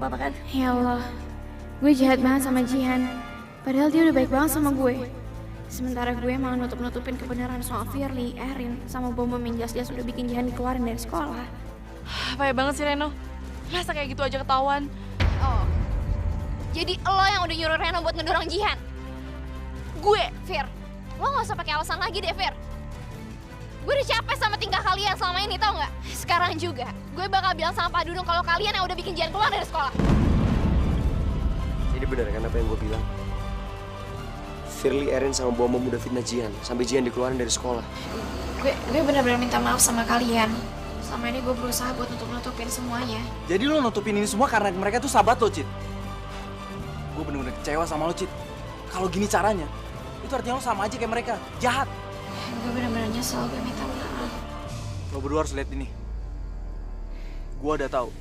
apa-apa kan? Ya Allah, gue jahat banget sama Jihan. Padahal dia udah baik banget sama gue. Sementara gue malah nutup-nutupin kebenaran soal Firly, Erin, sama bom yang jelas-jelas udah bikin Jihan dikeluarin dari sekolah. Payah banget sih Reno. Masa kayak gitu aja ketahuan? Oh, jadi lo yang udah nyuruh Reno buat ngedorong Jihan? Gue? Fir, lo gak usah pakai alasan lagi deh, Fir. Gue udah capek sama tingkah kalian selama ini, tau nggak? Sekarang juga, gue bakal bilang sama Pak Dudung kalau kalian yang udah bikin Jihan keluar dari sekolah. Jadi benar kan apa yang gue bilang? Firly, Erin sama Bom udah fitnah Jihan sampai Jihan dikeluarin dari sekolah. Gue benar-benar minta maaf sama kalian. Selama ini gue berusaha buat nutup-nutupin semuanya. Jadi lo nutupin ini semua karena mereka tuh sahabat lo, Cid. Gue bener-bener kecewa sama lo, Cid. Kalau gini caranya, itu artinya lo sama aja kayak mereka, jahat. Gue benar-benar nyesel, gue minta maaf. Lo berdua harus lihat ini. Gue udah tahu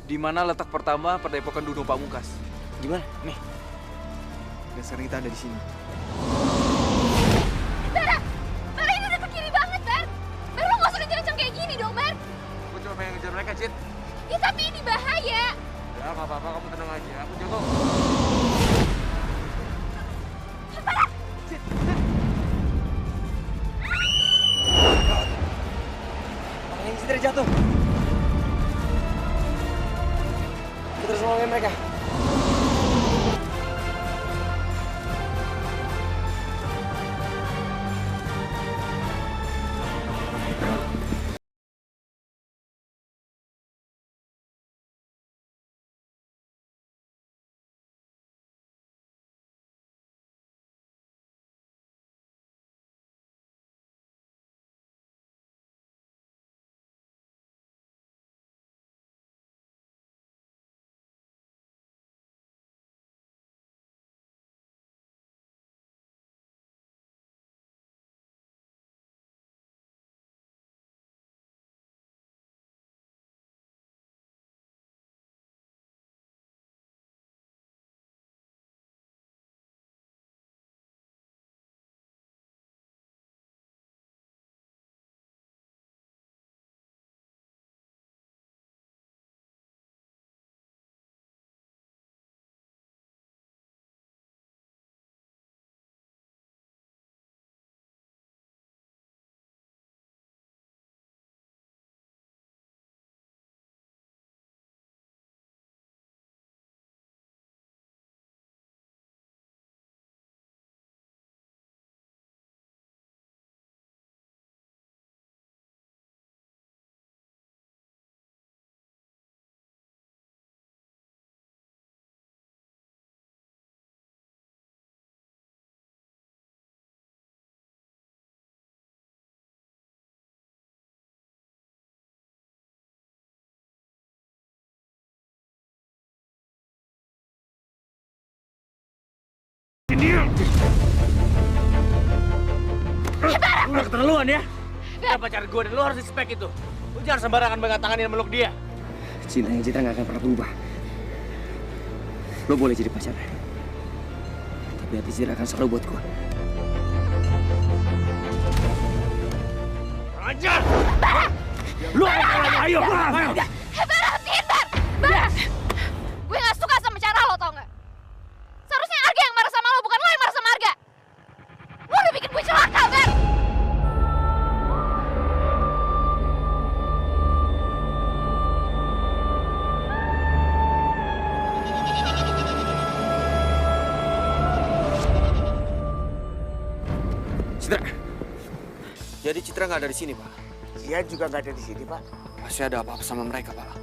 di mana letak pertama Padepokan Duno Pamungkas. Gimana? Nih. Dan sekarang kita ada di sini. Bar, ini udah ke kiri banget, Bar. Bar, lo gak usah kenceng-kenceng kayak gini dong, Bar. Gue cuma pengen ngejar mereka, Cid. Ya tapi ini bahaya. Ya, nggak apa-apa, kamu tenang aja. Aku jago. Ini Citra jatuh. Kita harus nolongin mereka. Lu udah keterlaluan ya? Dia pacar gue dan lu harus respect itu. Lu jangan sembarangan pegang tangan dan meluk dia. Cintanya Citra nggak akan pernah berubah. Lo boleh jadi pacarnya. Tapi hati Citra akan selalu buat gue. Ajar! Lu ayo! Bar, haptiin, Bar! Bar! Gue gak suka sama cara lo, tau gak? Seharusnya Arga yang marah sama lo, bukan lo yang marah sama Arga. Lo udah bikin gue celaka, Bar! Citra. Jadi Citra nggak ada di sini, Pak. Dia juga nggak ada di sini, Pak. Masih ada apa-apa sama mereka, Pak?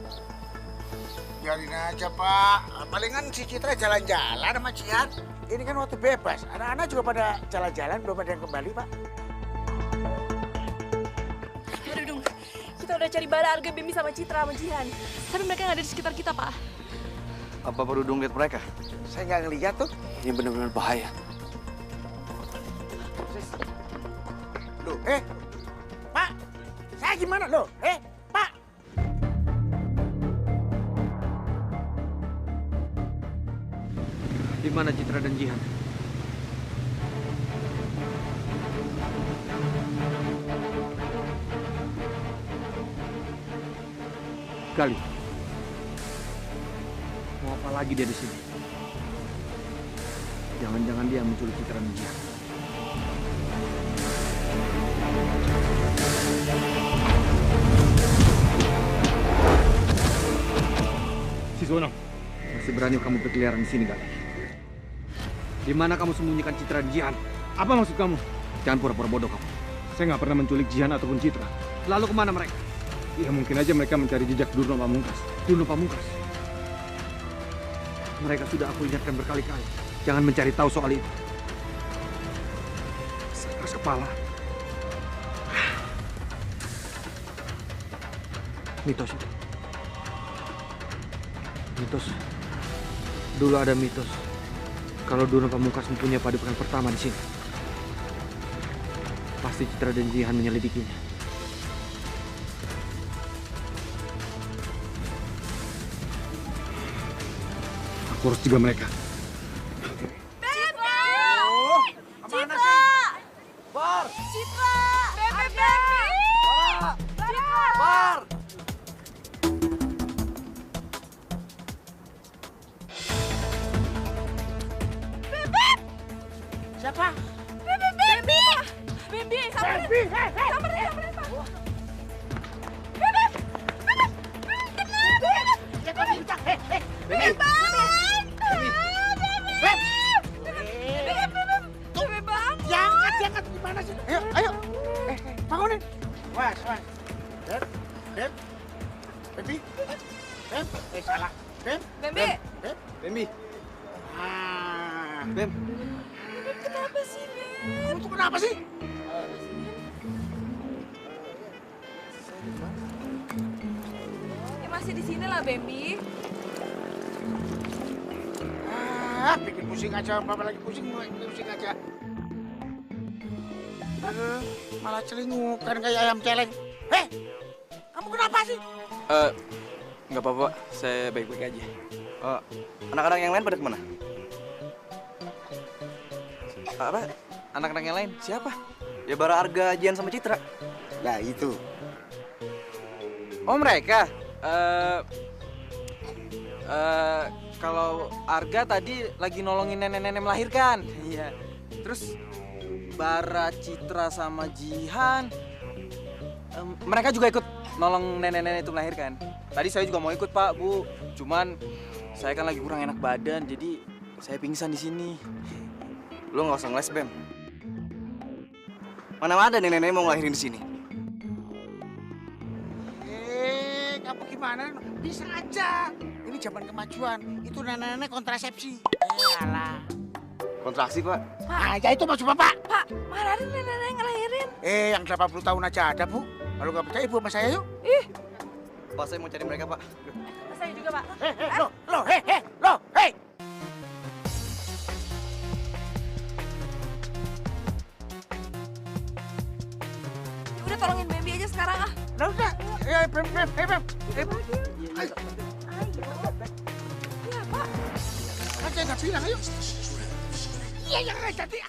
Biarin aja, Pak. Palingan si Citra jalan-jalan sama Cian. Ini kan waktu bebas. Anak-anak juga pada jalan-jalan, belum ada yang kembali, Pak. Aduh, Dung. Kita udah cari Bara, Arga, Bemi, sama Citra, sama Jihan. Tapi mereka nggak ada di sekitar kita, Pak. Apa perlu dong lihat mereka? Saya nggak ngeliat tuh. Ini benar-benar bahaya. Loh, Pak. Saya gimana, loh? Pak. Di mana Citra dan Jihan? Gali. Apa lagi dia di sini? Jangan-jangan dia menculik Citra dan Jihan. Sisono, masih berani kamu berkeliaran di sini, Galih? Di mana kamu sembunyikan Citra dan Jihan? Apa maksud kamu? Jangan pura-pura bodoh kamu. Saya nggak pernah menculik Jihan ataupun Citra. Lalu kemana mereka? Ya mungkin aja mereka mencari jejak Durno Pamungkas. Durno Pamungkas. Mereka sudah aku ingatkan berkali-kali. Jangan mencari tahu soal itu. Keras kepala. Mitos itu. Mitos. Dulu ada mitos kalau Durno Pamungkas mempunyai padepokan pertama di sini. Pasti Citra dan Jihan menyelidikinya. Aku harus jaga mereka. Siapa? Bambi! Bambi, samperin! Samperin, Pak! Jangan, gimana sih? Ayo. Bangunin. Was. Beb. Bambi. Beb. Salah. Beb. Bambi! Bambi. Bem. Kenapa sih, Beb? Kamu tuh kenapa sih? Ya masih di sini lah, Bambi. Bikin pusing aja, Bapak lagi pusing aja. Malah celingukan kayak ayam celeng. Hei, kamu kenapa sih? Nggak apa-apa, saya baik-baik aja. Anak-anak yang lain pada kemana? Apa? Anak-anak yang lain? Siapa? Ya Bara, Arga, Jihan sama Citra. Nah itu. Oh mereka? Kalau Arga tadi lagi nolongin nenek-nenek melahirkan. Iya. Terus Bara, Citra sama Jihan, mereka juga ikut nolong nenek-nenek itu melahirkan. Tadi saya juga mau ikut Pak, Bu. Cuman saya kan lagi kurang enak badan, jadi saya pingsan di sini. Lo nggak usah ngeles, Bem. Mana ada nenek-nenek mau ngelahirin di sini? Kamu gimana? Bisa aja. Ini zaman kemajuan. Itu nenek-nenek kontrasepsi. Alah. Kontraksi, Pak. Ya itu maksud Bapak. Pak, mana ada nenek-nenek ngelahirin? Yang 80 tahun aja ada, Bu. Kalau nggak percaya, Ibu sama saya yuk. Pak, saya mau cari mereka, Pak. Saya juga, Pak. Loh, hei. Udah tolongin Bambi aja sekarang ah. Nah udah. Bem. Ayo. Iya, Pak. Kan saya nggak bilang, ayo. Iya, jadi.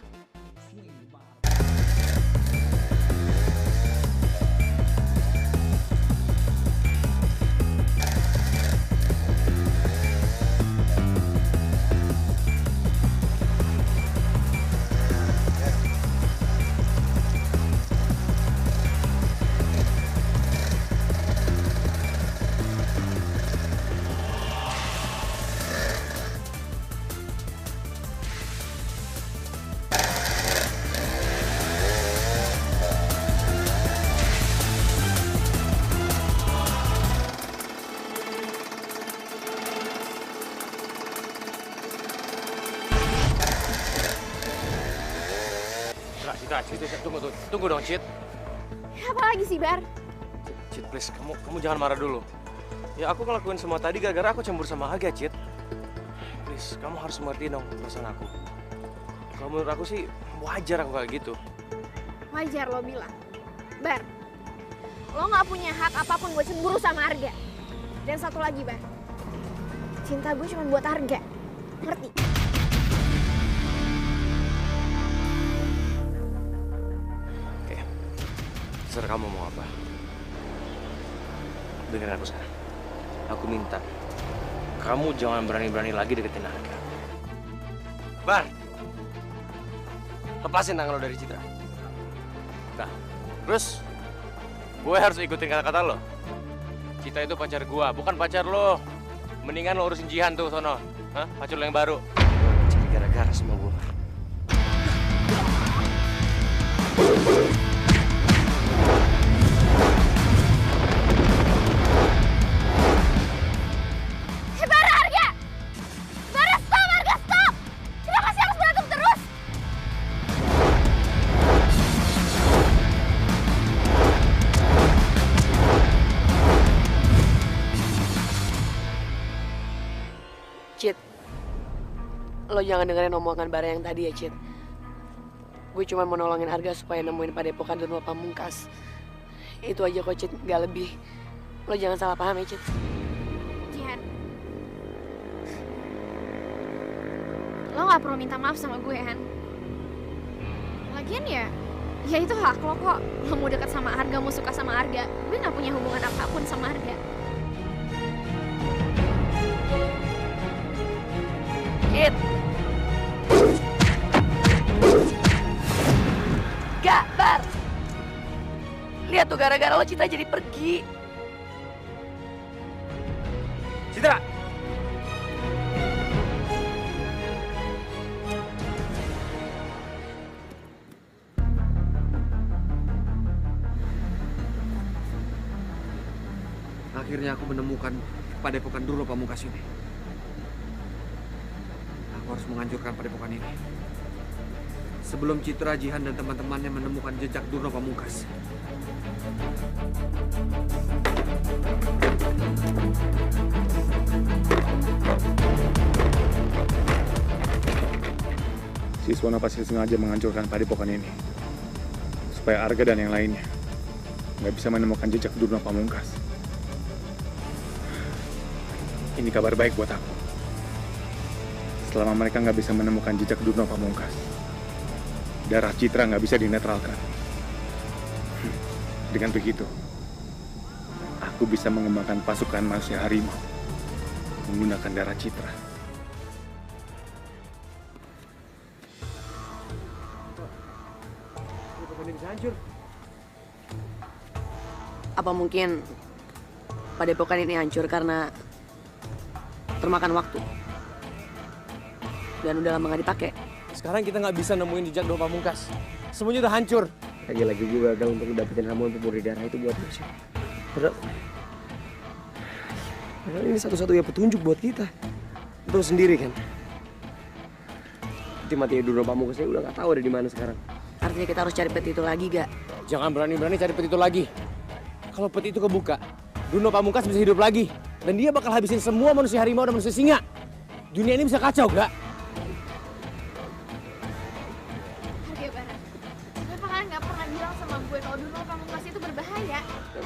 Tunggu dong, Cit. Apa lagi sih, Bar? Cit, please, kamu jangan marah dulu. Ya, aku ngelakuin semua tadi gara-gara aku cemburu sama Arga, Cit. Please, kamu harus mengerti dong perasaan aku. Kalau menurut aku sih, wajar aku kayak gitu. Wajar lo bilang. Bar, lo nggak punya hak apapun buat cemburu sama Arga. Dan satu lagi, Bar. Cinta gue cuma buat Arga. Ngerti? Terserah kamu mau apa. Dengerin aku sekarang. Aku minta kamu jangan berani-berani lagi deketin Arga. Bar, lepasin tangan lo dari Citra. Nah, terus gue harus ikutin kata-kata lo. Citra itu pacar gue, bukan pacar lo. Mendingan lo urusin Jihan tuh sono. Hah? Pacar lo yang baru. Jadi gara-gara sama gue. Bara, Arga! Bara, stop, Arga, stop! Kenapa sih harus berantem terus? Cit, lo jangan dengerin omongan Bara yang tadi ya, Cit. Gue cuma mau nolongin Arga supaya nemuin Padepokan Durna Pamungkas. Itu aja kok, Cit, gak lebih. Lo jangan salah paham ya, Cit. Jihan, lo gak perlu minta maaf sama gue, Han. Lagian ya itu hak lo kok. Lo mau dekat sama Arga, mau suka sama Arga. Gue gak punya hubungan apapun sama Arga. Cit! Gak, Bar! Lihat tuh, gara-gara lo Citra jadi pergi. Citra! Akhirnya aku menemukan Padepokan Durna Pamungkas ini. Aku harus menghancurkan Padepokan ini. Sebelum Citra, Jihan, dan teman-temannya menemukan jejak Durna Pamungkas. Siswana pasti sengaja menghancurkan Padepokan ini. Supaya Arga dan yang lainnya nggak bisa menemukan jejak Durna Pamungkas. Ini kabar baik buat aku. Selama mereka nggak bisa menemukan jejak Durna Pamungkas, darah Citra nggak bisa dinetralkan. Dengan begitu, aku bisa mengembangkan pasukan manusia harimau menggunakan darah Citra. Apa mungkin Padepokan ini hancur karena termakan waktu? Dan udah lama gak dipakai. Sekarang kita nggak bisa nemuin jejak Durna Pamungkas. Semuanya udah hancur. Lagi-lagi gue gagal untuk dapetin ramuan pemurni darah itu buat lo sih. Padahal ini satu-satunya petunjuk buat kita. Lo sendiri kan. Peti mati Durna Pamungkasnya udah gak tahu ada di mana sekarang. Artinya kita harus cari peti itu lagi, gak? Jangan berani-berani cari peti itu lagi. Kalau peti itu kebuka, Durna Pamungkas bisa hidup lagi. Dan dia bakal habisin semua manusia harimau dan manusia singa. Dunia ini bisa kacau, gak? Arga, Bara, kenapa kalian gak pernah bilang sama gue kalau Durna Pamungkas itu berbahaya?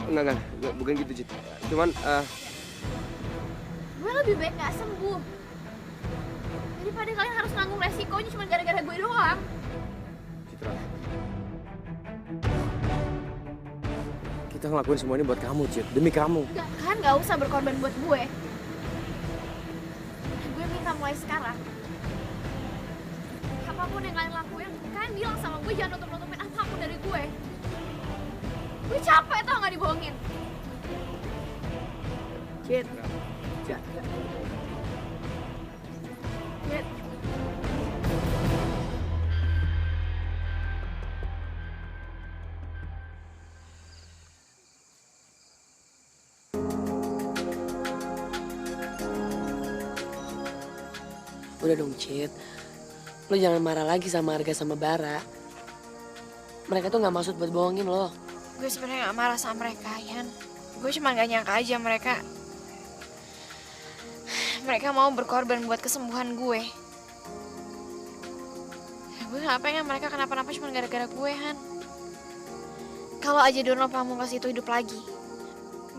Enggak, bukan gitu, Cit. Cuman, Gue lebih baik gak sembuh daripada kalian harus nanggung resikonya cuma gara-gara gue doang. Citra. Kita ngelakuin semua ini buat kamu, Cit. Demi kamu. Gak, kan gak usah berkorban buat gue. Gue minta mulai sekarang, apapun yang kalian lakuin, kalian bilang sama gue jangan nutup-nutupin apapun dari gue. Gue capek tau gak dibohongin. Cit. Cit. Udah dong, Cit. Lo jangan marah lagi sama Arga sama Bara. Mereka tuh gak maksud buat bohongin lo. Gue sebenarnya gak marah sama mereka, Yan. Gue cuma gak nyangka aja mereka mau berkorban buat kesembuhan gue. Gue gak pengen mereka kenapa-napa cuma gara-gara gue, Han. Kalau aja Durna Pamungkas itu hidup lagi,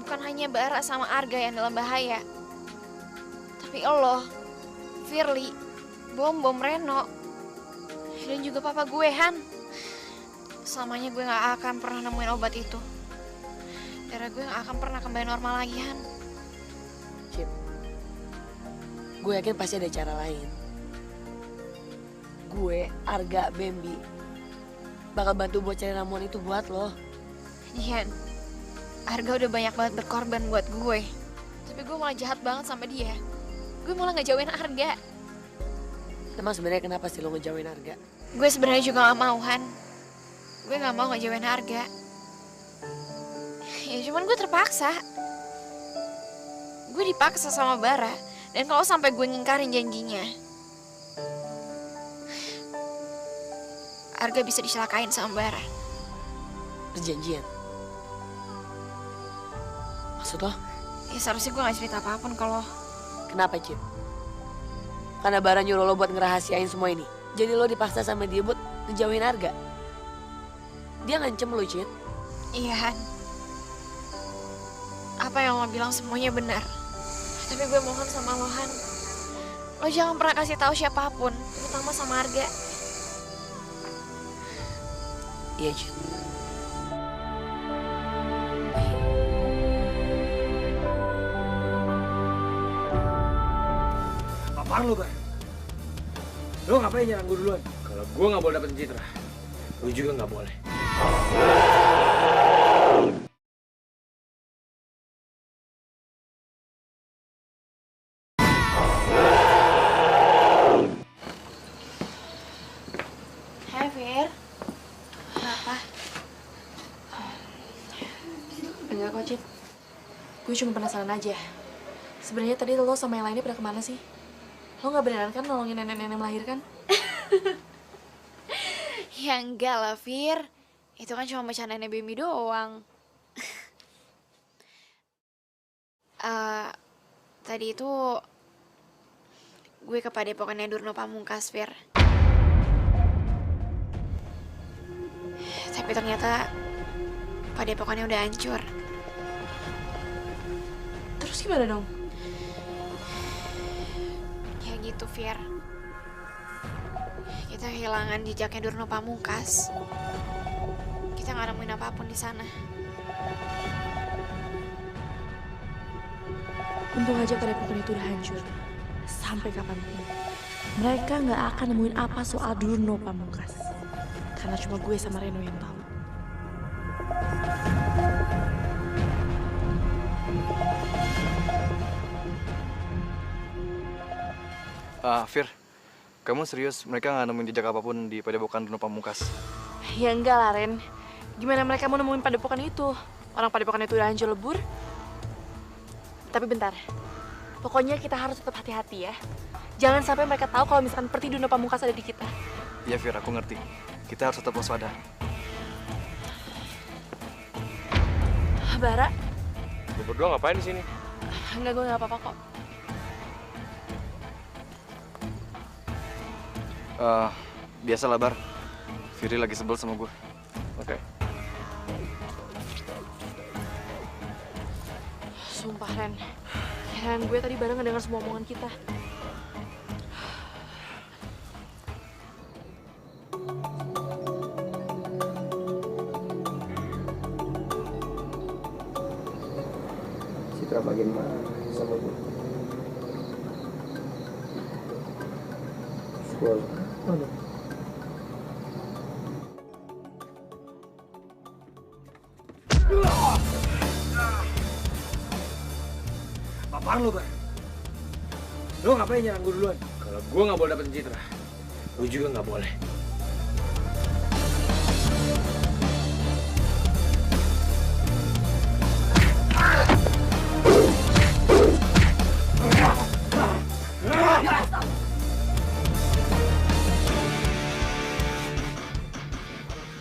bukan hanya Bara sama Arga yang dalam bahaya, tapi Allah, Firly, Bom Reno, dan juga papa gue, Han. Selamanya gue gak akan pernah nemuin obat itu. Darah gue gak akan pernah kembali normal lagi, Han. Cit, gue yakin pasti ada cara lain. Gue, Arga, Bambi bakal bantu buat cari ramuan itu buat lo. Jihan, Arga udah banyak banget berkorban buat gue. Tapi gue malah jahat banget sama dia. Gue malah ngejauhin Arga. Emang sebenarnya kenapa sih lo ngejauhin Arga? Gue sebenarnya juga gak mau, Han. Gue gak mau ngejauhin Arga. Ya cuman gue terpaksa. Gue dipaksa sama Bara. Dan kalau sampai gue ngingkarin janjinya, Arga bisa dicelakain sama Bara. Perjanjian? Maksud lo? Ya seharusnya gue gak cerita apapun kalau... Kenapa, Cid? Karena Bara nyuruh lo buat ngerahasiain semua ini. Jadi lo dipaksa sama dia buat ngejauhin Arga. Dia ngancem lo, Cid. Iya, Han. Apa yang lo bilang semuanya benar. Tapi gue mohon sama lo, Han. Lo jangan pernah kasih tahu siapapun, terutama sama Arga. Iya, Cid. Apaan lu, Bar? Lu ngapain nyerang gue duluan? Kalau gue nggak boleh dapetin Citra, lu juga nggak boleh. Hai, Fir. Kenapa? Enggak kok, Cid. Gue cuma penasaran aja. Sebenarnya tadi lo sama yang lainnya pada kemana sih? Lo nggak beneran kan nolongin nenek-nenek melahirkan? Ya enggak lah, Fir. Itu kan cuma bercandanya Bambi doang. Tadi itu gue ke padepokannya Durno Pamungkas, Fir. Tapi ternyata padepokannya udah hancur. Terus gimana dong? Ya gitu, Fir. Kita kehilangan jejaknya Durno Pamungkas. Kita nggak nemuin apapun di sana. Untung aja padepokan itu udah hancur. Sampai kapanpun. Mereka nggak akan nemuin apa soal Durno Pamungkas. Karena cuma gue sama Reno yang tahu. Fir, kamu serius mereka nggak nemuin jejak apapun di padepokan Durno Pamungkas? Ya enggak lah, Ren. Gimana mereka mau nemuin padepokan itu? Orang padepokan itu udah hancur lebur. Tapi bentar. Pokoknya kita harus tetap hati-hati ya. Jangan sampai mereka tahu kalau misalkan peti Durno Pamungkas ada di kita. Iya, Fir, aku ngerti. Kita harus tetap waspada. Bara? Lu berdua ngapain di sini? Enggak, gue nggak apa-apa kok. Biasalah, Bar. Firi lagi sebel sama gue. Oke. Sumpah, Ren. Ren, gue tadi bareng ngedenger semua omongan kita. Citra bagian mana sama gue? Sekolah. Mana? Apaan lu, Bar? Lu ngapain nyerang gue duluan? Kalau gue nggak boleh dapetin Citra, lu juga nggak boleh.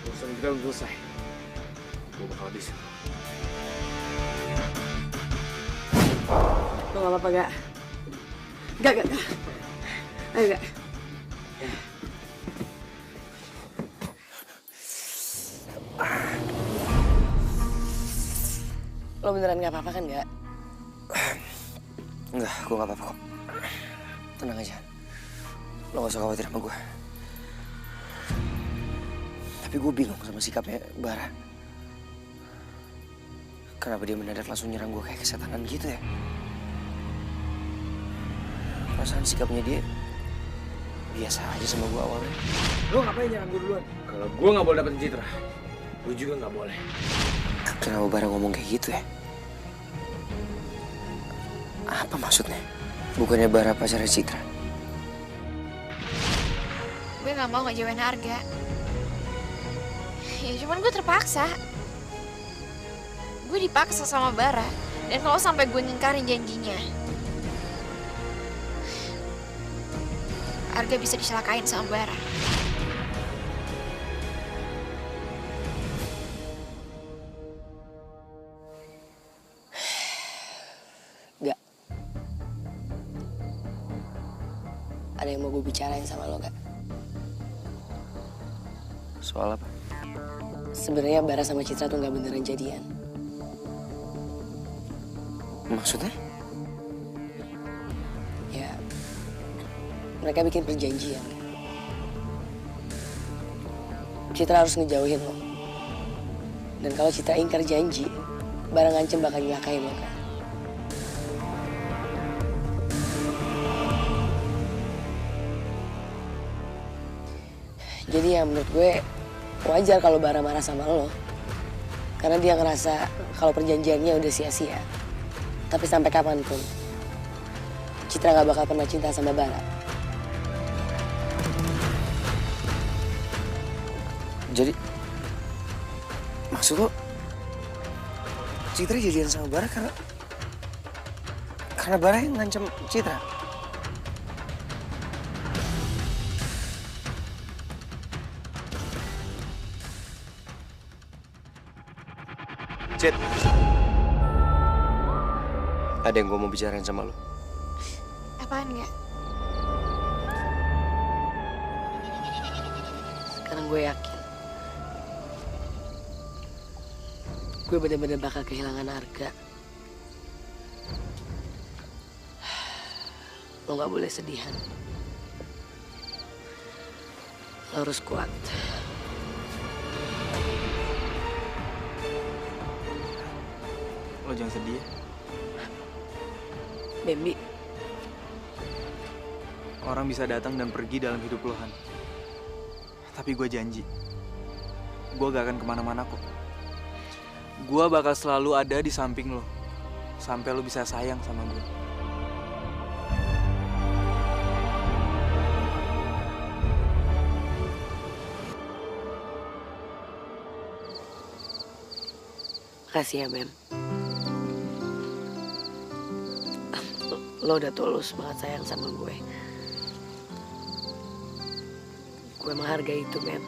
Urusan kita belum selesai. Gue bakal habisin. Lo gak apa-apa, Gak? Gak. Ayo, Gak. Lo beneran gak apa-apa kan, Gak? Enggak, gue gak apa-apa kok. Tenang aja. Lo gak usah khawatir sama gue. Tapi gue bingung sama sikapnya Bara. Kenapa dia mendadak langsung nyerang gue kayak kesetanan gitu ya? Perasaan sikapnya dia biasa aja sama gue awalnya. Lo ngapain nyerang gue duluan? Kalau gue nggak boleh dapetin Citra, lo juga nggak boleh. Kenapa Bara ngomong kayak gitu ya? Apa maksudnya? Bukannya Bara pacarnya Citra? Gue gak mau ngejauhin Arga. Ya cuman gue terpaksa. Gue dipaksa sama Bara. Dan kalau sampai gue ngingkarin janjinya, Arga bisa dicelakain sama Bara. Gak. Ada yang mau gue bicarain sama lo gak? Soal apa? Sebenarnya Bara sama Citra tuh gak beneran jadian. Maksudnya? Ya, mereka bikin perjanjian. Citra harus ngejauhin lo. Dan kalau Citra ingkar janji, Bara ngancem bakal nyelakain lo kan. Jadi ya menurut gue wajar kalau Bara marah sama lo. Karena dia ngerasa kalau perjanjiannya udah sia-sia. Tapi sampai kapanpun, Citra gak bakal pernah cinta sama Bara. Jadi, maksud lo, Citra jadian sama Bara karena Bara yang ngancam Citra? Cit, ada yang gue mau bicarain sama lo. Apaan gak? Sekarang gue yakin, gue bener-bener bakal kehilangan Arga. Lo gak boleh sedihan. Lo harus kuat. Lo jangan sedih ya. Bambi, Orang bisa datang dan pergi dalam hidup lo, Han. Tapi gue janji, gue gak akan kemana-mana kok. Gue bakal selalu ada di samping lo, sampai lo bisa sayang sama gue. makasih ya Bam. Lo udah tulus banget sayang sama gue. Gue menghargai itu, Bam.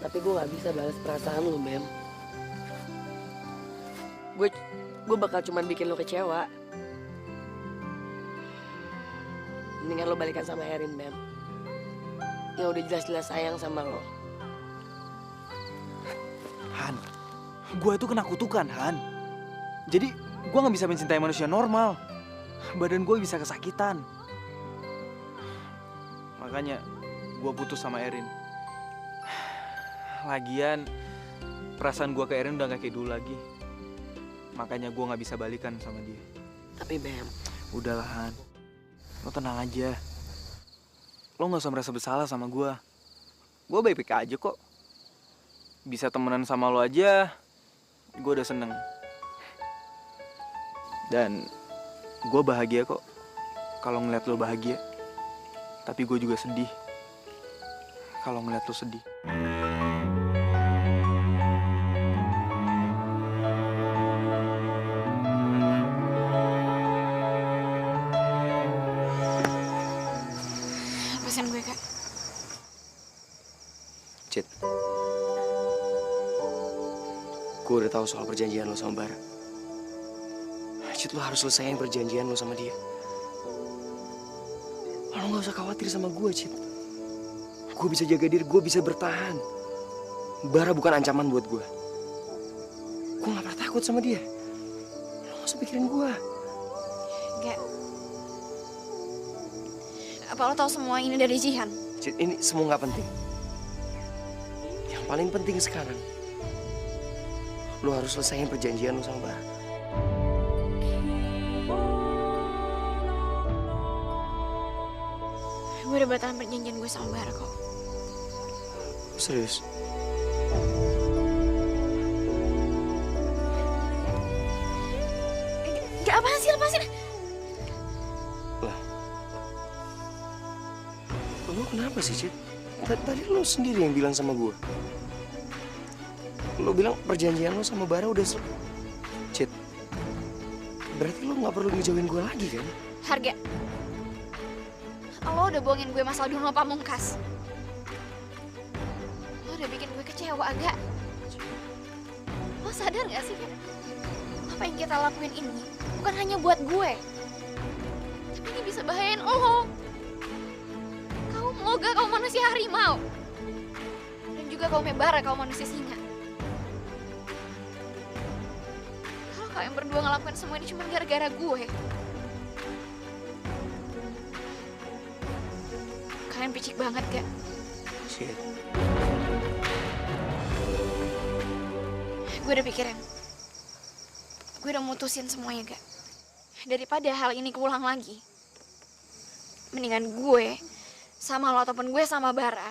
Tapi gue gak bisa balas perasaan lo, Bam. Gue bakal cuman bikin lo kecewa. Mendingan lo balikan sama Erin, Bam. Yang udah jelas-jelas sayang sama lo. Han, gue itu kena kutukan, Han. Jadi gue gak bisa mencintai manusia normal. Badan gue bisa kesakitan. Makanya gue putus sama Erin. Lagian perasaan gue ke Erin udah gak kayak dulu lagi. Makanya gue gak bisa balikan sama dia. Tapi Bam, udahlah Han, lo tenang aja. Lo gak usah merasa bersalah sama gue. Gue baik-baik aja kok. Bisa temenan sama lo aja, gue udah seneng. Dan gue bahagia kok kalau ngeliat lo bahagia. Tapi gue juga sedih kalau ngeliat lo sedih. Pesan gue, Kak. Cit, gue udah tahu soal perjanjian lo sama Bara. Cit, lo harus selesaiin perjanjian lo sama dia. Lo gak usah khawatir sama gue, Cit. Gue bisa jaga diri, gue bisa bertahan. Bara bukan ancaman buat gue. Gue gak pernah takut sama dia. Lo gak usah pikirin gue. Enggak. Apa lo tahu semua ini dari Jihan? Cit, ini semua gak penting. Yang paling penting sekarang, lo harus selesaiin perjanjian lo sama Bara. Gue udah batalin perjanjian gue sama Bara kok. Serius? Gak, apaan sih, lepasin. Lah. Lo kenapa sih, Cid? Tadi lo sendiri yang bilang sama gue. Lo bilang perjanjian lo sama Bara udah selesai. Cid, berarti lo gak perlu ngejauhin gue lagi kan? Harga. Lo udah bohongin gue masalah Dono Pamungkas. Lo udah bikin gue kecewa, Gak? Lo sadar gak sih, Gak? Apa yang kita lakuin ini bukan hanya buat gue. Tapi ini bisa bahayain lo. Kau mau gak kau manusia harimau? Dan juga kau Bara, kau manusia singa. Kalau kalian berdua ngelakuin semua ini cuma gara-gara gue. Kalian picik banget, Gak? Cid. Gue udah pikirin. Gue udah mutusin semuanya, Gak? Daripada hal ini keulang lagi, mendingan gue sama lo ataupun gue sama Bara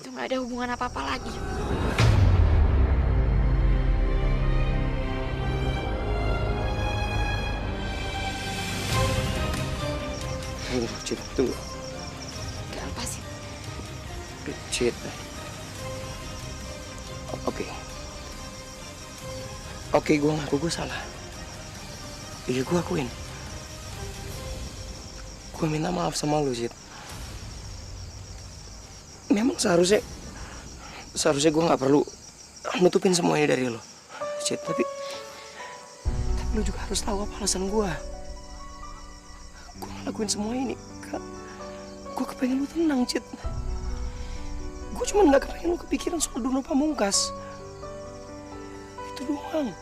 itu gak ada hubungan apa-apa lagi. Tunggu, Cid, tunggu. Gak, lepasin. Cid. Oke, gue ngaku gue salah. Iya, gue akuin. Gue minta maaf sama lu, Cid. Memang seharusnya gue nggak perlu nutupin semuanya dari lo, Cid. Tapi lu juga harus tahu apa alasan gue. Gue ngelakuin semua ini, gue kepengen lu tenang, Cid. Gue cuma nggak kepengen lu kepikiran soal Dono Pamungkas. Itu doang.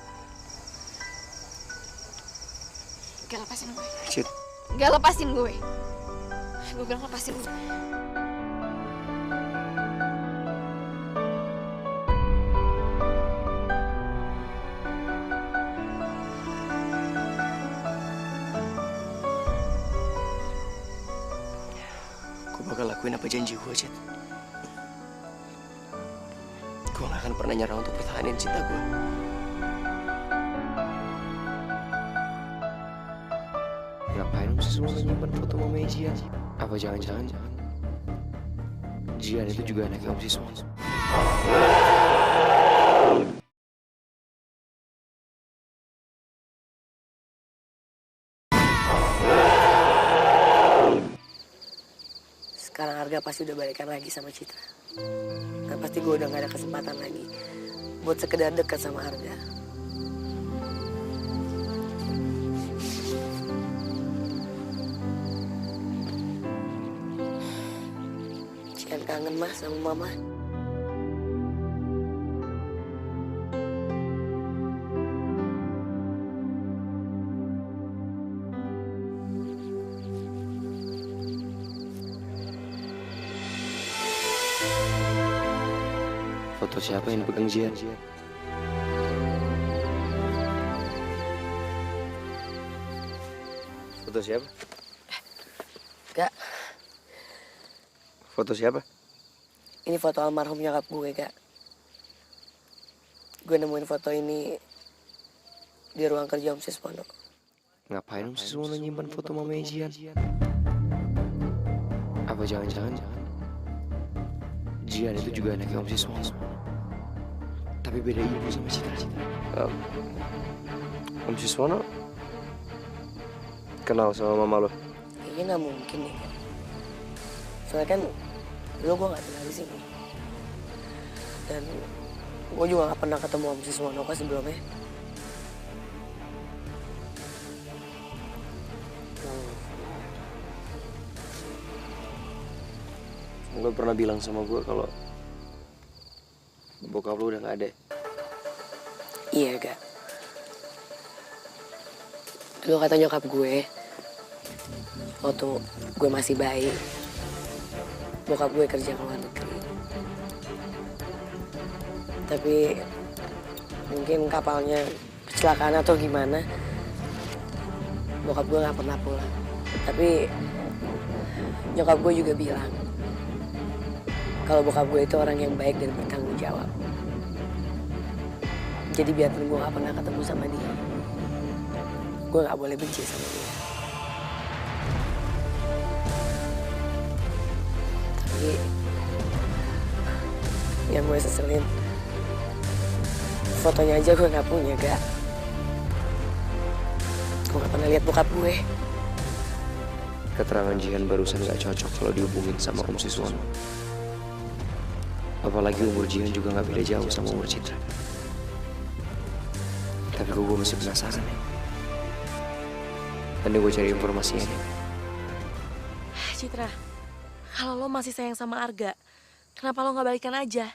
Gak lepasin gue. Cid. Gak lepasin gue. Gue bilang lepasin gue. Gue bakal lakuin apa janji gue, Cid. Gue gak akan pernah nyerah untuk pertahanin cinta gue. Ngapain Om Siswono nyimpen foto mamanya Jihan? Apa jangan-jangan Jihan itu juga anaknya Om Siswono? Sekarang Arga pasti udah balikan lagi sama Citra. Dan pasti gue udah gak ada kesempatan lagi buat sekedar dekat sama Arga. Cian kangen Mas sama Mama. Foto siapa yang dipegang Jihan? Foto siapa? Kak, Foto siapa? ini foto almarhum nyokap gue, Kak. Gue nemuin foto ini di ruang kerja Om Siswono. Ngapain Om Siswono nyimpan foto mamanya Jihan? Apa jangan-jangan Jihan itu juga anaknya Om Siswono? Tapi beda ibu sama Citra. Om Siswono kenal sama mama lo? Kayaknya nggak mungkin nih, Kak. Soalnya kan dulu gue nggak tinggal di sini. Dan gue juga nggak pernah ketemu Om Siswono kok sebelumnya. Lo pernah bilang sama gue kalau bokap lo udah nggak ada. Iya, Kak. Dulu kata nyokap gue, waktu gue masih bayi, bokap gue kerja ke luar negeri. Tapi mungkin kapalnya kecelakaan atau gimana, bokap gue nggak pernah pulang. Tapi Nyokap gue juga bilang kalau bokap gue itu orang yang baik dan bertanggung jawab. Jadi biarpun gue gak pernah ketemu sama dia, gue gak boleh benci sama dia. Tapi yang gue seselin, fotonya aja gue gak punya, Gak. Gue gak pernah lihat bokap gue. Keterangan Jihan barusan gak cocok kalau dihubungin sama Om Siswono. Apalagi umur Jihan juga gak beda jauh sama umur Citra. Tapi gue masih penasaran nih. Nanti gue cari informasinya nih. Citra, kalau lo masih sayang sama Arga, kenapa lo gak balikan aja?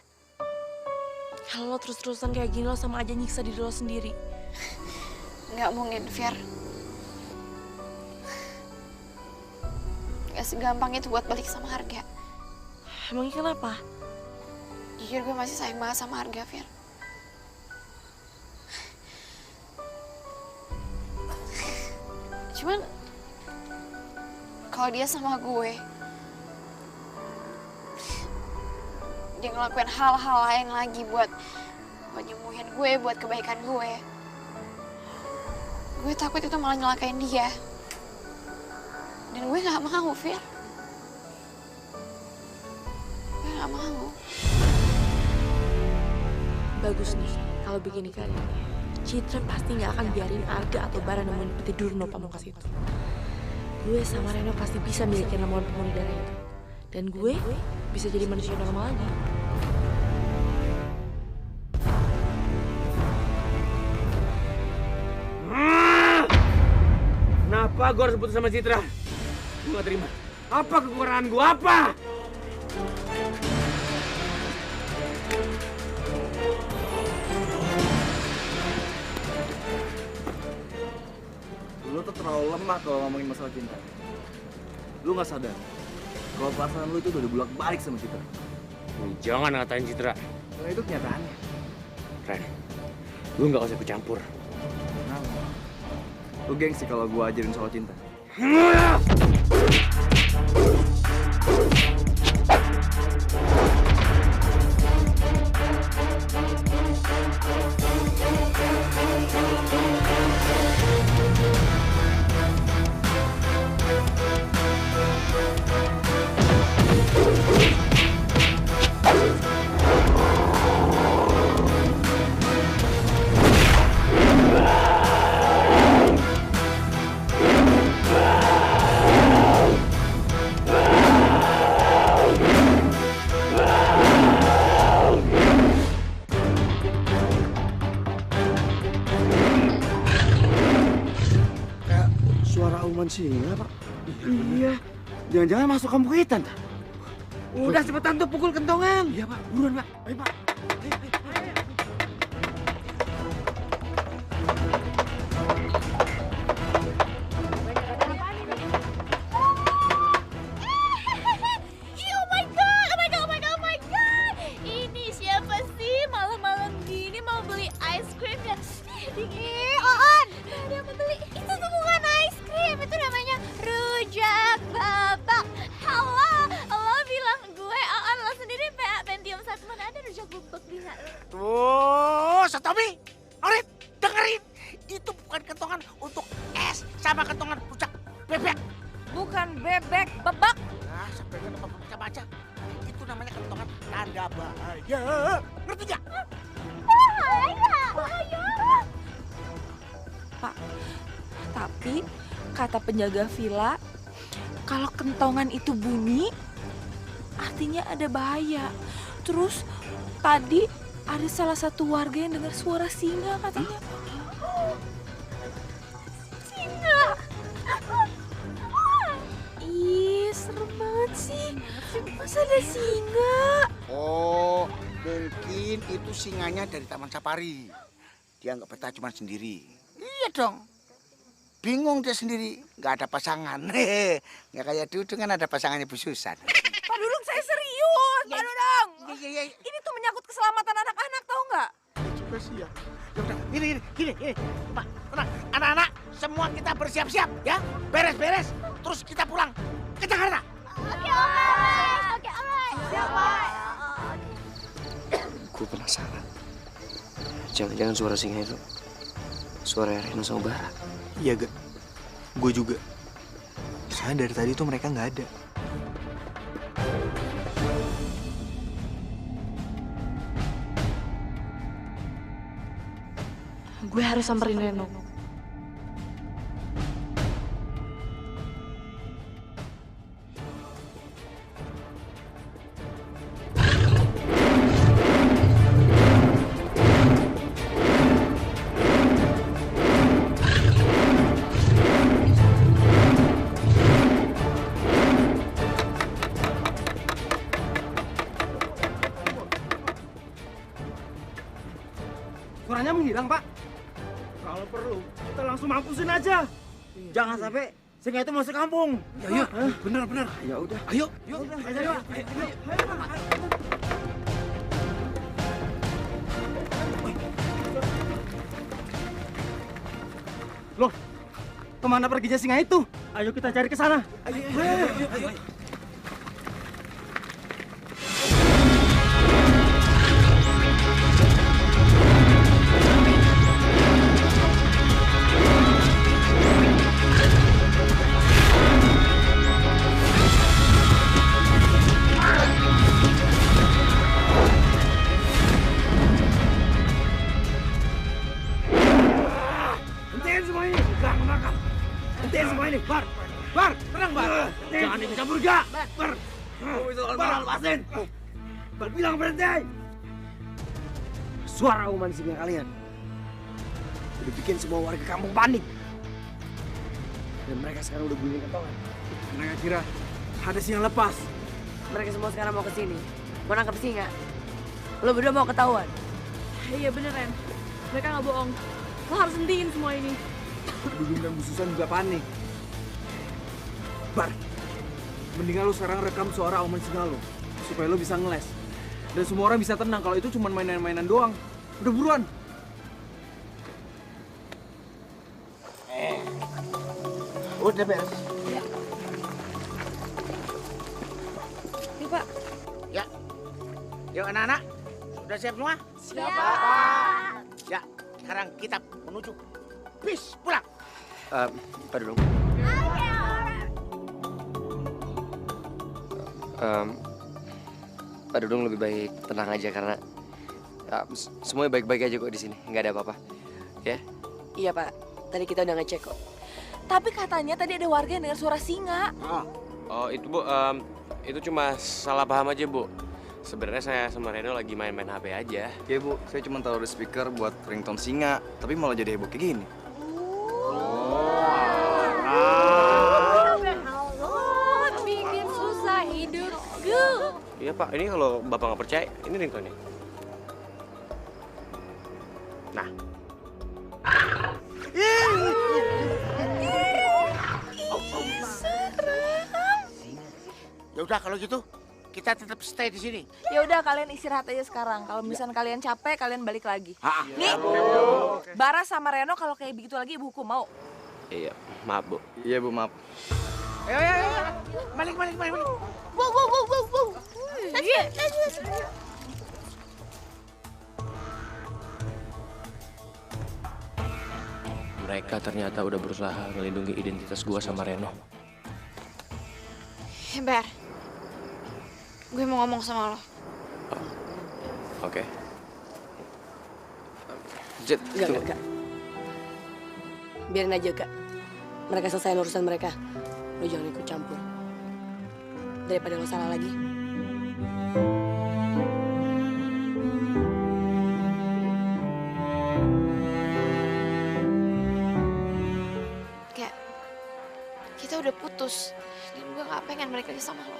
Kalau lo terus-terusan kayak gini, lo sama aja nyiksa diri lo sendiri. Nggak mungkin, Fir. Gak segampang itu buat balik sama Arga. Emangnya kenapa? Jujur gue masih sayang banget sama Arga, Fir. Cuman kalau dia sama gue, dia ngelakuin hal-hal lain lagi buat nyembuhin gue, buat kebaikan gue. Gue takut itu malah nyelakain dia. Dan gue gak mau, Fir. Gue gak mau. Bagus nih, kalau begini keadaannya. Citra pasti nggak akan biarin Arga atau Bara nemuin peti Durno Pamungkas itu. Gue sama Reno pasti bisa milikin ramuan pembunuh darah itu. Dan gue bisa jadi manusia normal lagi. Kenapa gue harus putus sama Citra? Gue gak terima. Apa kekurangan gue? Apa? Lu tuh terlalu lemah kalau ngomongin masalah cinta. Lu gak sadar kalau perasaan lu itu udah dibulak-balik sama Citra. Jangan ngatain Citra. Karena itu kenyataannya. Ren, lu gak usah ikut campur. Kenapa? Lu gengsi kalau gua ajarin soal cinta. Singa, Pak. Iya. Jangan-jangan masuk kampung hitam. Udah cepetan tuh pukul kentongan. Iya, Pak. Buruan, Pak. Ayo, Pak. Ini siapa sih malam-malam gini mau beli ice cream ya? On, ada yang mau beli. Itu tuh bukan ice cream, itu namanya rujak babak. Halo, lo bilang gue On, lo sendiri Pentium 1 mana ada rujak babak bisa lo? Tuh, Satomi, Norit, dengerin. Itu bukan kentongan untuk es sama kentongan rujak bebek. Bukan bebek, bebek. Nah, sampai kenapa baca-baca. Itu namanya kentongan tanda bahaya. Ngerti gak? Bahaya. Pak, tapi kata penjaga villa, kalau kentongan itu bunyi, artinya ada bahaya. Terus tadi ada salah satu warga yang dengar suara singa katanya. Singa. Ih, serem banget sih. Masa ada singa? Oh, mungkin itu singanya dari Taman Safari. Dia nggak betah cuma sendiri. Iya dong. Bingung dia sendiri, nggak ada pasangan. Nggak kayak Dudung kan ada pasangannya Bu Susan. Pak Dudung, saya serius, Pak Dudung. Iya. Ini tuh menyangkut keselamatan anak-anak, tahu nggak? Juga sih ya. Udah, gini. Pak, tenang. Anak-anak, semua kita bersiap-siap ya. Beres-beres, terus kita pulang ke Jakarta. Gue penasaran. Jangan-jangan suara singa itu suara Reno sama Bara. Iya, Gak. Gue juga. Soalnya dari tadi tuh mereka nggak ada. Gue harus samperin Reno. Suaranya menghilang, Pak. Kalau perlu, kita langsung mampusin aja. Jangan sampai singa itu masuk kampung. Ya, bener. Ya udah. Ayo. Yuk, ayo. Loh, kemana perginya singa itu? Ayo kita cari ke sana. Ayo. Hentikan semua ini. Jangan makan. Hentikan semua ini. Bar, tenang, Bar. Jangan ikut campur, Gak. Bar, lepasin. Bar, bilang berhenti. Suara auman singa kalian udah bikin semua warga kampung panik. Dan mereka sekarang udah guling kentongan. Mereka kira ada singa lepas. Mereka semua sekarang mau ke sini. Mau nangkep singa. Lo berdua mau ketahuan. Iya bener, Ren. Mereka nggak bohong. Lo harus hentiin semua ini. Dudung dan Bu Susan juga panik. Bar, mendingan lu sekarang rekam suara auman singa lu, supaya lu bisa ngeles. Dan semua orang bisa tenang kalau itu cuma mainan-mainan doang. Udah buruan. Udah beres. Iya, Pak. Ya. Yuk anak-anak, sudah siap semua? Siap. Ya, sekarang kita menuju bis pulang. Pak Dudung. Pak Dudung lebih baik tenang aja karena semuanya baik-baik aja kok di sini, nggak ada apa-apa. Ya? Iya Pak, tadi kita udah ngecek kok. Tapi katanya tadi ada warga yang dengar suara singa. Oh itu Bu, itu cuma salah paham aja Bu. Sebenarnya saya sama Reno lagi main-main HP aja. Ya Bu, saya cuma taruh di speaker buat ringtone singa, tapi malah jadi heboh kayak gini. Bikin susah hidupku. Iya Pak, ini kalau Bapak nggak percaya, ini ringtone-nya. Nah. Ya udah kalau gitu kita tetap stay di sini. Ya udah kalian istirahat aja sekarang. Kalau misalnya kalian capek, kalian balik lagi. Nih, Bara sama Reno kalau kayak begitu lagi ibu hukum mau. Iya, maaf Bu. Iya Bu, maaf. Ayo. Balik. Wow. Mereka ternyata udah berusaha melindungi identitas gua sama Reno. Bar, gue mau ngomong sama lo. Oke. Jet, tunggu. Enggak. Biarin aja, Kak. Mereka selesai urusan mereka. Lo jangan ikut campur. Daripada lo salah lagi. Kayak kita udah putus dan gue gak pengen mereka sama lo.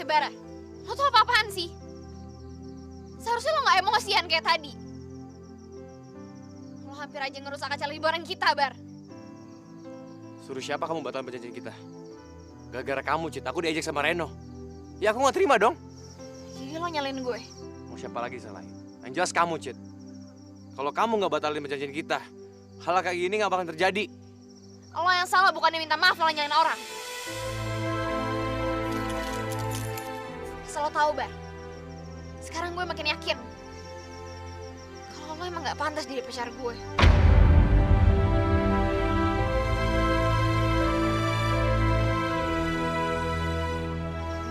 Bara, lo tuh apa-apaan sih? Seharusnya lo gak emosian kayak tadi. Lo hampir aja ngerusak acara liburan kita, Bar. Suruh siapa kamu batalin perjanjian kita? Gara-gara kamu, Cit. Aku diajak sama Reno. Ya aku nggak terima dong. Jadi Jadi lo nyalain gue. Mau siapa lagi salahin? Yang jelas kamu, Cid. Kalau kamu nggak batalin perjanjian kita, hal kayak gini nggak bakal terjadi. Lo yang salah, bukannya minta maaf malah nyalain orang. Asal lo tahu, Bar. Sekarang gue makin yakin kalau lo emang nggak pantas jadi pacar gue.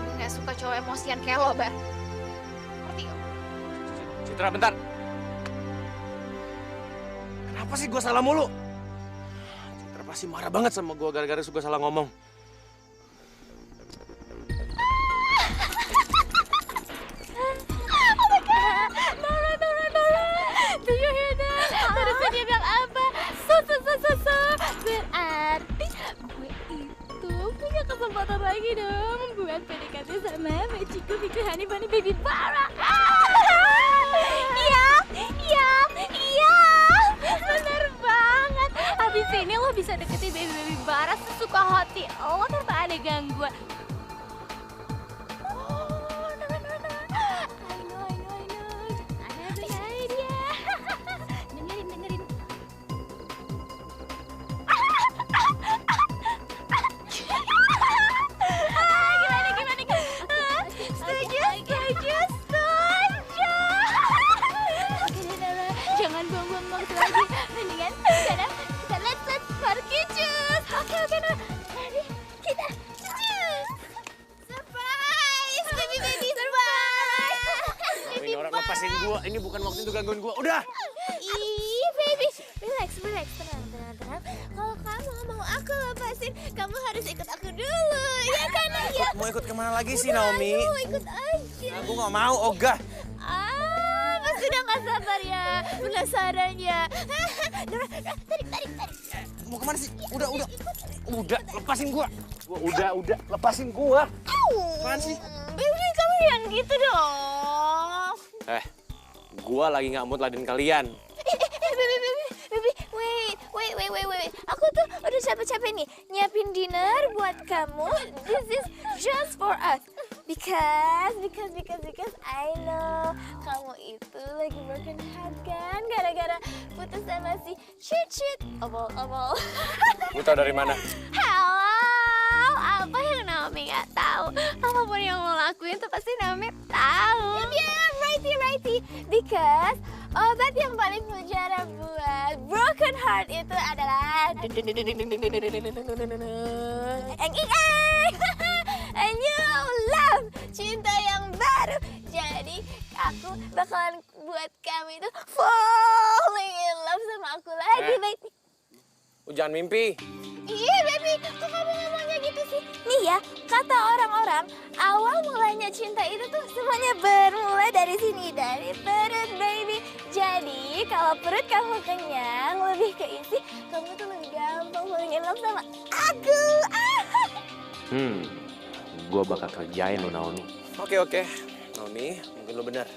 Gue nggak suka cowok emosian kayak lo, Bar. Ngerti gak? Citra, bentar. Kenapa sih gue salah mulu? Citra pasti marah banget sama gue gara-gara gue salah ngomong. Kesempatan lagi dong buat PDKT sama Meciku Miku Hani Bani Baby Bara. Iya, bener banget. Habis ini lo bisa deketin Baby Bara sesuka hati lo tanpa ada gangguan. Lepasin gua, ini bukan waktu itu gangguin gua. Udah. Ih, baby, relax, tenang. Kalau kamu mau aku lepasin, kamu harus ikut aku dulu, ya kan? Ya. Mau ikut kemana lagi sih, Naomi? Ayo, ikut aja. Aku nggak mau, ogah. Pasti udah nggak sabar ya, penasaran ya. Tarik. Mau kemana sih? Udah, lepasin gua. Udah, lepasin gua. Apaan sih? Baby, kamu yang gitu dong. Gua lagi nggak mood ladenin kalian. Baby, wait. Aku tuh udah capek-capek nih nyiapin dinner buat kamu. This is just for us. Because I know kamu itu lagi broken heart kan gara-gara putus sama si Cicit. Obol. Lu tau dari mana? Halo, apa yang Naomi nggak tahu? Apapun yang lo lakuin tuh pasti Naomi tahu. Yeah, righty. Because obat yang paling mujara buat broken heart itu adalah a new love, cinta yang baru. Jadi aku bakalan buat kamu itu falling in love sama aku lagi, baby. Jangan mimpi. Iya, baby, kok kamu ngomongnya gitu sih? Nih ya, kata orang-orang, awal mulanya cinta itu tuh semuanya bermula dari sini, dari perut, baby. Jadi, kalau perut kamu kenyang, lebih keisi, kamu tuh lebih gampang falling in love sama aku. Gua bakal kerjain lo, Naomi. Oke. Naomi, mungkin lo benar.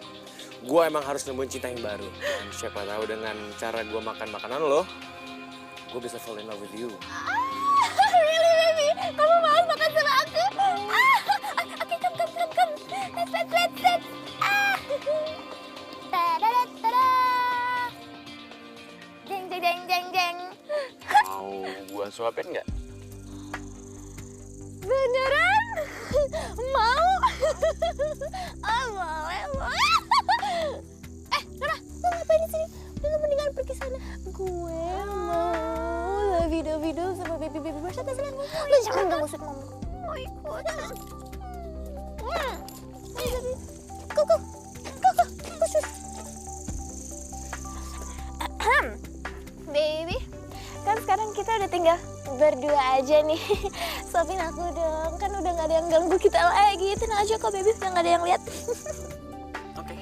Gua emang harus nemuin cinta yang baru. Dan siapa tahu dengan cara gua makan makanan lo, gue bisa fall in love with you. Really, baby? Kamu mau makan sama aku? Oke, come. Let's. Tada. Jeng. Mau gua suapin nggak? Beneran? Mau? Oh, boleh. Nora, lo ngapain di sini? Udah mendingan pergi sana. Gue mau video sama baby bersama sana. Lo jangan ganggu sweet mama. Mau ikut. Kok. Baby, kan sekarang kita udah tinggal berdua aja nih. Suapin aku dong, kan udah gak ada yang ganggu kita lagi. Tenang aja kok, baby, udah gak ada yang lihat. Oke.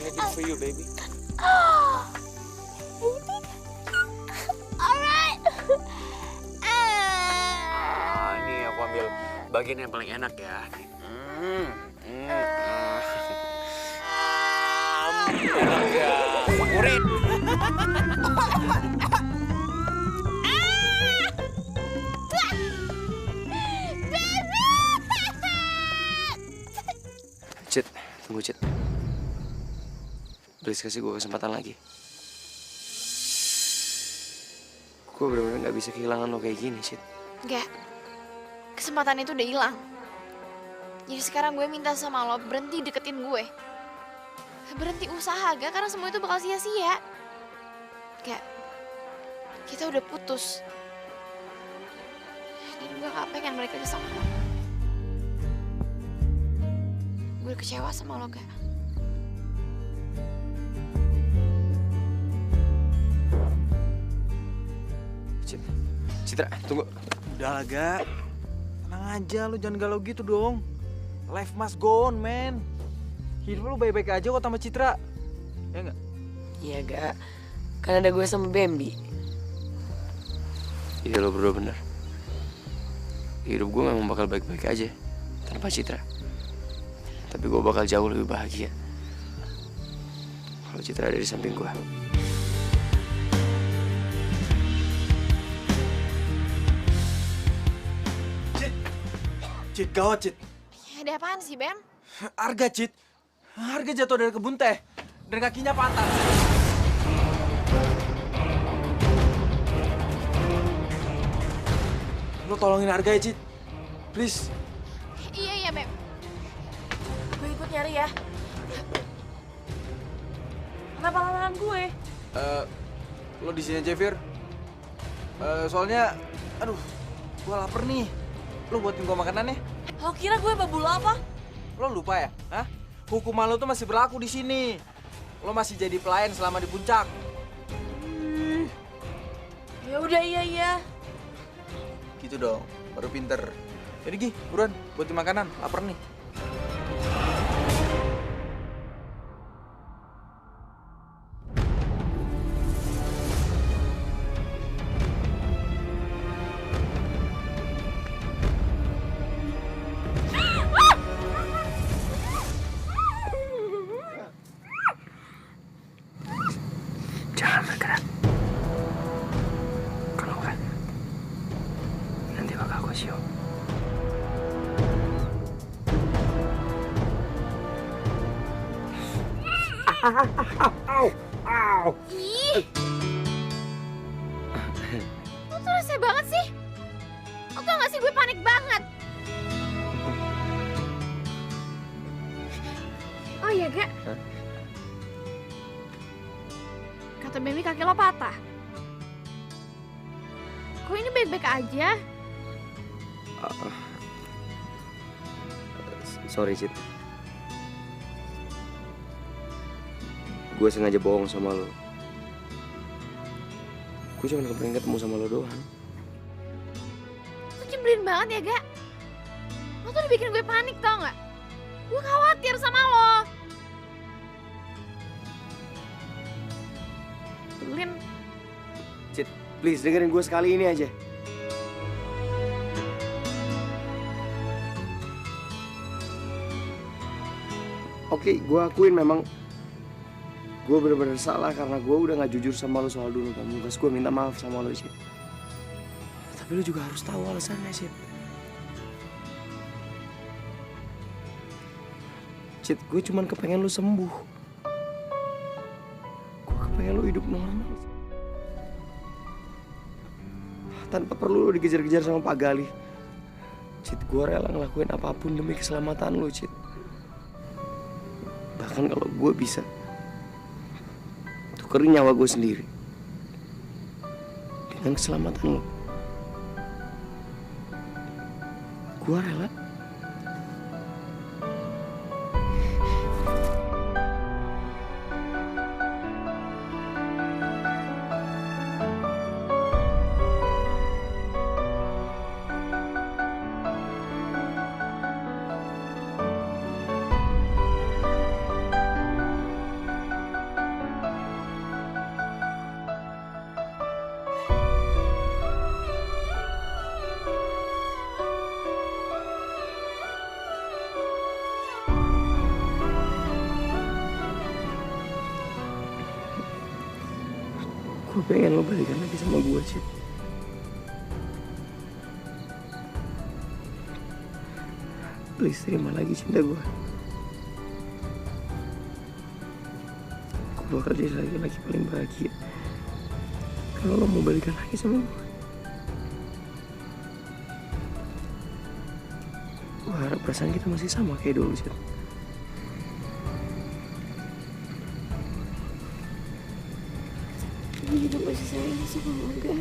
Anything for you, baby. Baby. Alright. Ini aku ambil bagian yang paling enak ya. Favorit. Tunggu, Cid. Please kasih gue kesempatan lagi. Gue bener-bener gak bisa kehilangan lo kayak gini, Cid. Enggak. Kesempatan itu udah hilang. Jadi sekarang gue minta sama lo berhenti deketin gue. Berhenti usaha, gak? Karena semua itu bakal sia-sia. Gak. Kita udah putus. Dan gue gak pengen mereka sama lo. Gue udah kecewa sama lo, gak? Citra, tunggu. Udah lah, Gak. Tenang aja, lu jangan galau gitu dong. Life must go on, man. Hidup lu baik-baik aja kok sama Citra. Ya nggak? Iya, Gak. Kan ada gue sama Bambi. Iya, lo berdua bener. Hidup gue memang bakal baik-baik aja tanpa Citra. Tapi gue bakal jauh lebih bahagia kalau Citra ada di samping gue. Cid, gawat, Cid. Ada apaan sih, Bam? Arga, Cid. Arga jatuh dari kebun teh. Dan kakinya patah. Lo tolongin Arga ya, Cid. Please. Iya, Bam. Gue ikut nyari ya. Kenapa larangan gue? Lo di sini aja, Fir. Soalnya, aduh, gue lapar nih. Lo buatin gue makanan ya. Lo kira gue babul apa? Lo lupa ya? Hah? Hukuman lo tuh masih berlaku di sini. Lo masih jadi pelayan selama di puncak. Ya udah, iya. Gitu dong, baru pinter. Jadi Gi, buruan, buatin makanan. Lapar nih. Jangan bergerak. Kalau enggak, nanti bakal aku cium. Ih! Lo tuh rese banget sih. Lo tau gak sih gue panik banget. Oh iya, Gak? Kata Bambi kaki lo patah. Kok ini baik-baik aja? Sorry, Cid. Gue sengaja bohong sama lo. Gue cuma kepengen ketemu sama lo doang. Lo nyebelin banget ya, Gak? Lo tuh udah bikin gue panik, tau gak? Gue khawatir sama lo. Nyebelin. Cid, please dengerin gue sekali ini aja. Oke, gue akuin memang gue bener-bener salah karena gue udah gak jujur sama lo soal dulu kamu. Terus gue minta maaf sama lo, Cid. Tapi lo juga harus tahu alasannya, Cid. Cid, gue cuman kepengen lo sembuh. Gue kepengen lo hidup normal. Tanpa perlu lo dikejar-kejar sama Pak Galih. Cid, gue rela ngelakuin apapun demi keselamatan lo, Cid. Bahkan kalau gue bisa tukerin nyawa gue sendiri dengan keselamatan lo, gue rela. Gue pengen lo balikan lagi sama gue, Cid. Please terima lagi cinta gue. lo akan jadi laki-laki paling bahagia kalau lo mau balikan lagi sama gue. Gue harap perasaan kita masih sama kayak dulu, Cid. Gue juga masih sayang sama Angga.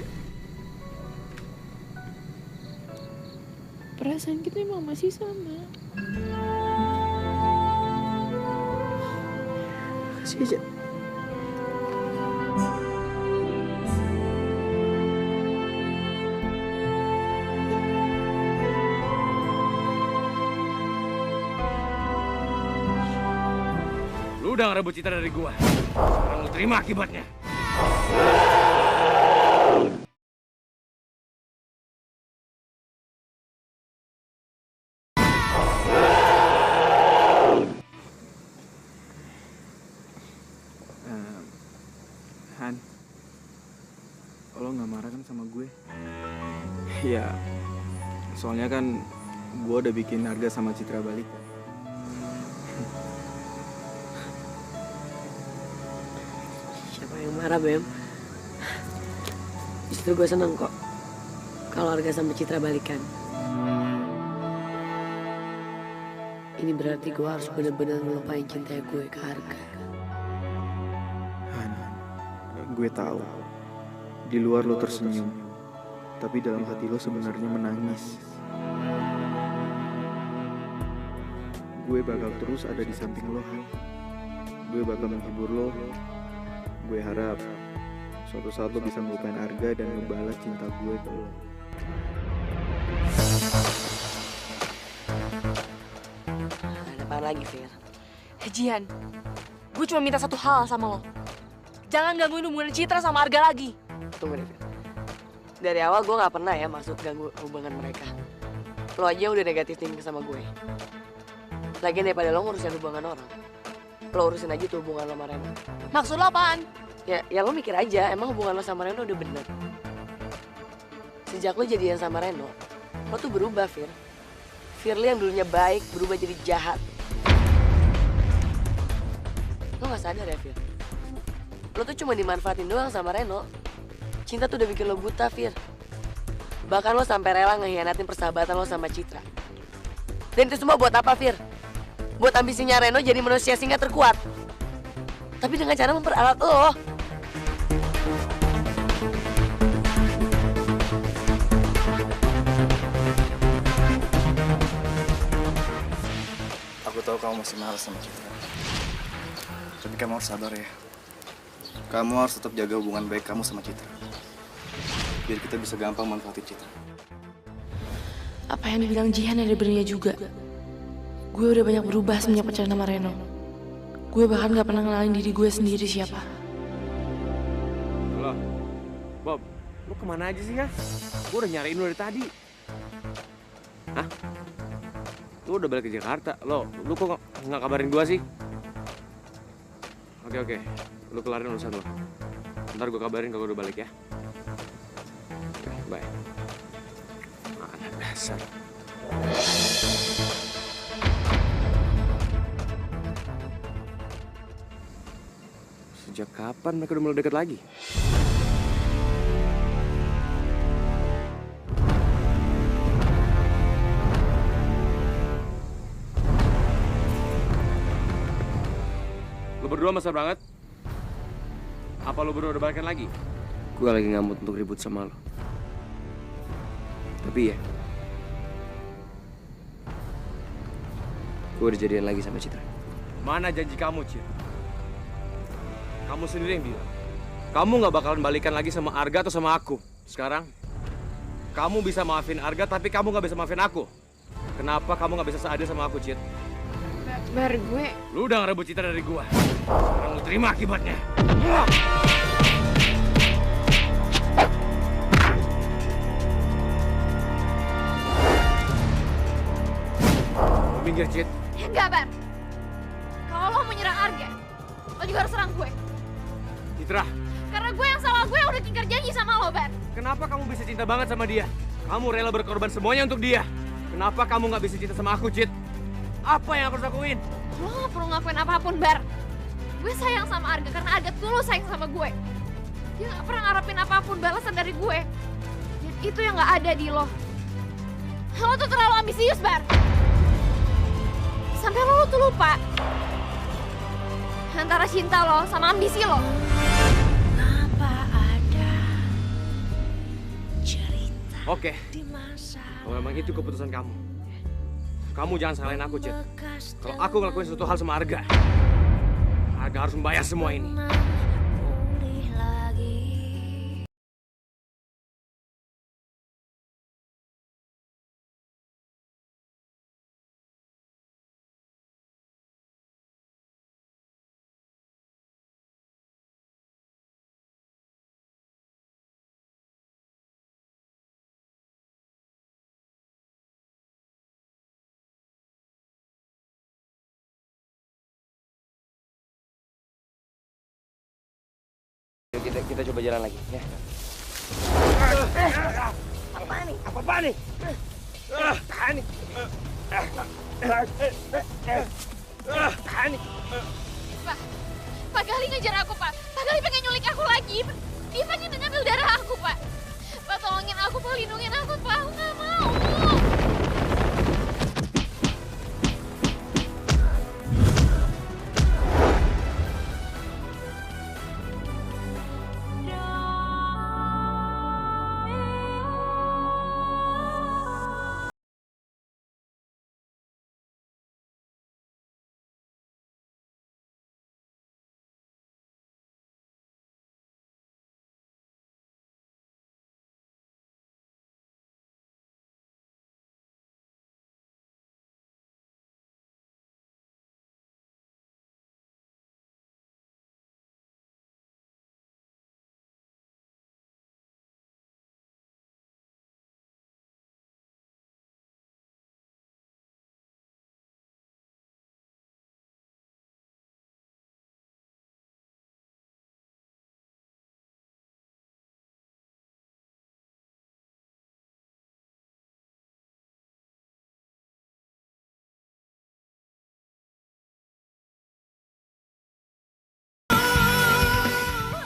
Perasaan kita emang masih sama. Makasih, Cid. Lu udah ngerebut Citra dari gua. Sekarang lu terima akibatnya. Han, lo nggak marah kan sama gue? Ya, soalnya kan gue udah bikin Arga sama Citra balik. Siapa yang marah, Bem? Justru gue seneng kok kalau Arga sama Citra balikan. Ini berarti gue harus bener-bener ngelupain cinta gue ke Arga. Han, gue tahu di luar lo tersenyum, tapi dalam hati lo sebenarnya menangis. Gue bakal terus ada di samping lo, Han. Gue bakal menghibur lo. Gue harap suatu saat lo bisa melupain Arga dan ngebalas cinta gue ke lo. Ada apa lagi, Fir? Jihan, gue cuma minta satu hal sama lo. Jangan gangguin hubungan Citra sama Arga lagi. Tunggu deh, Fir. Dari awal gue gak pernah ya maksud ganggu hubungan mereka. Lo aja udah negatif thinking sama gue. Lagian daripada lo ngurusin hubungan orang, lo urusin aja tuh hubungan lo sama Reno. Maksud lo apaan? Ya lo mikir aja, emang hubungan lo sama Reno udah bener. Sejak lo jadian sama Reno, lo tuh berubah, Fir. Firly yang dulunya baik berubah jadi jahat. Lo gak sadar ya, Fir? Lo tuh cuma dimanfaatin doang sama Reno. Cinta tuh udah bikin lo buta, Fir. Bahkan lo sampai rela ngehianatin persahabatan lo sama Citra. Dan itu semua buat apa, Fir? Buat ambisinya Reno jadi manusia singa terkuat. Tapi dengan cara memperalat lo. Aku tahu kamu masih marah sama Citra. Tapi kamu harus sabar ya. Kamu harus tetap jaga hubungan baik kamu sama Citra. Biar kita bisa gampang manfaatin Citra. Apa yang dibilang Jihan ada benernya juga. Gue udah banyak berubah semenjak pacaran sama Reno. Gue bahkan gak pernah ngenalin diri gue sendiri siapa. Loh, Bob, lu kemana aja sih, ya? Gue udah nyariin lu dari tadi. Hah? Lu udah balik ke Jakarta. Lu kok nggak kabarin gue sih? Oke. Lu kelarin urusan lo. Ntar gue kabarin kalau udah balik ya. Oke, bye. Anak dasar. Sejak kapan mereka udah mulai deket lagi? Lu berdua mesra banget? Apa lu berdua udah balikan lagi? Gue lagi ngamut untuk ribut sama lo. Tapi ya, gue udah jadian lagi sama Citra. Mana janji kamu, Cid? Kamu sendiri yang bilang, kamu gak bakalan balikan lagi sama Arga atau sama aku. Sekarang, kamu bisa maafin Arga, tapi kamu gak bisa maafin aku. Kenapa kamu gak bisa seadil sama aku, Cid? Bar, gue... Lu udah ngerebut Citra dari gua. Sekarang lu terima akibatnya. Minggir, Cid. Enggak, Bar. Kalau lo mau nyerang Arga, lo juga harus serang gue. Citra, Karena gue yang salah, gue yang udah ingkar janji sama lo, Bar. kenapa kamu bisa cinta banget sama dia? Kamu rela berkorban semuanya untuk dia. Kenapa kamu gak bisa cinta sama aku, Cid? Apa yang aku harus lakuin? Lo gak perlu ngakuin apapun, Bar. Gue sayang sama Arga karena Arga tulus sayang sama gue. Dia gak pernah ngarepin apapun balasan dari gue. Dan itu yang gak ada di lo. Lo tuh terlalu ambisius, Bar. Sampai lo tuh lupa antara cinta lo sama ambisi lo. Oke, kalau memang itu keputusan kamu, kamu jangan salahin aku, Cid. Kalau aku ngelakuin sesuatu hal sama Arga, Arga harus membayar semua ini. Kita coba jalan lagi, ya. Apa nih? Apa nih? Tahan nih. Tahan nih. Pak Gali ngejar aku, Pak. Pak Gali pengen nyulik aku lagi. Dia pengen ngambil darah aku, Pak. Pak, tolongin aku, Pak. Lindungin aku, Pak. Aku nggak mau.